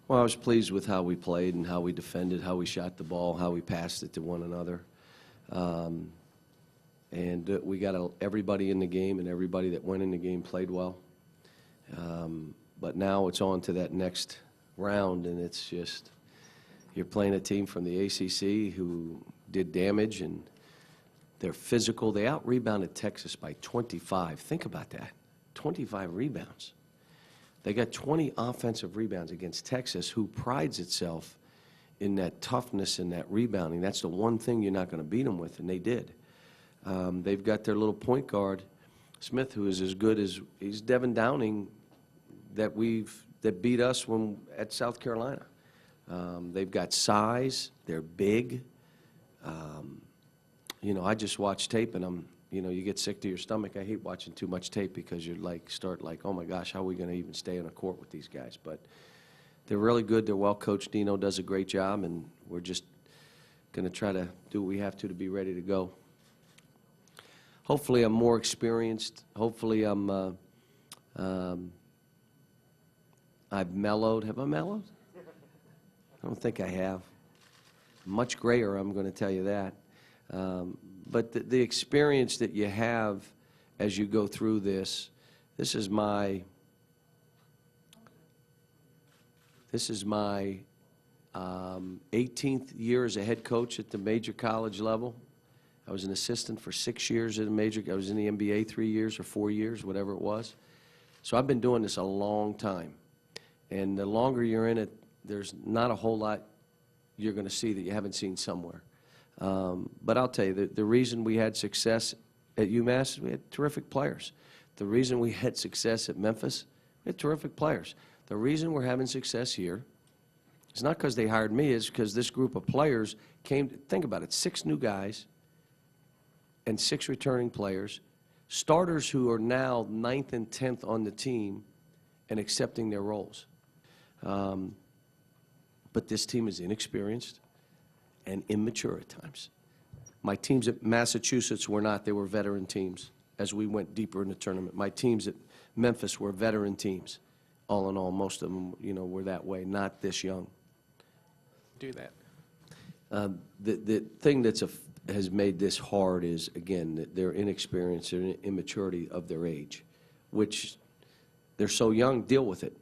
Well, I was pleased with how we played and how we defended, how we shot the ball, how we passed it to one another. We got everybody in the game, and everybody that went in the game played well. But now it's on to that next round, and it's just you're playing a team from the ACC who did damage, and they're physical. They out-rebounded Texas by 25. Think about that, 25 rebounds. They got 20 offensive rebounds against Texas, who prides itself in that toughness and that rebounding. That's the one thing you're not going to beat them with, and they did. They've got their little point guard, Smith, who is as good as he's Devin Downing that beat us at South Carolina. They've got size. They're big. I just watch tape, and you get sick to your stomach. I hate watching too much tape because you're start oh my gosh, how are we going to even stay on a court with these guys? But they're really good. They're well coached. Dino does a great job, and we're just going to try to do what we have to be ready to go. Hopefully, I'm more experienced. Hopefully, I've mellowed. Have I mellowed? I don't think I have. Much grayer, I'm going to tell you that. But the experience that you have as you go through this is my 18th year as a head coach at the major college level. I was an assistant for 6 years at a major. I was in the NBA 3 years or 4 years, whatever it was. So I've been doing this a long time. And the longer you're in it, there's not a whole lot you're going to see that you haven't seen somewhere. But I'll tell you, the reason we had success at UMass is we had terrific players. The reason we had success at Memphis, we had terrific players. The reason we're having success here is not because they hired me, it's because this group of players came, think about it, 6 new guys and 6 returning players, starters who are now 9th and 10th on the team and accepting their roles. But this team is inexperienced and immature at times. My teams at Massachusetts were not. They were veteran teams as we went deeper in the tournament. My teams at Memphis were veteran teams. All in all, most of them, were that way, not this young. Do that. The thing has made this hard is, again, their inexperience and immaturity of their age, which they're so young, deal with it.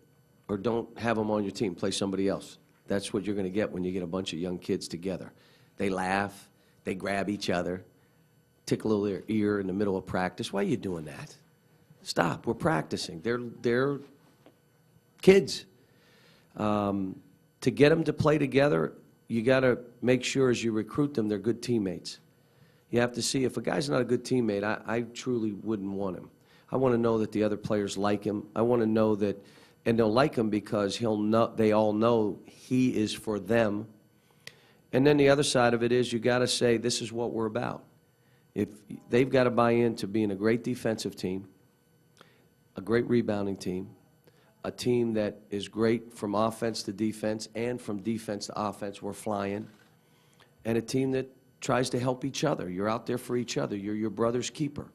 Or don't have them on your team, play somebody else. That's what you're going to get when you get a bunch of young kids together. They laugh, they grab each other, tickle their ear in the middle of practice. Why are you doing that? Stop, we're practicing. They're kids. To get them to play together, you got to make sure as you recruit them, they're good teammates. You have to see if a guy's not a good teammate, I truly wouldn't want him. I want to know that the other players like him. I want to know that, and they'll like him because they all know he is for them. And then the other side of it is you got to say, this is what we're about. If they've got to buy into being a great defensive team, a great rebounding team, a team that is great from offense to defense and from defense to offense, we're flying, and a team that tries to help each other. You're out there for each other. You're your brother's keeper.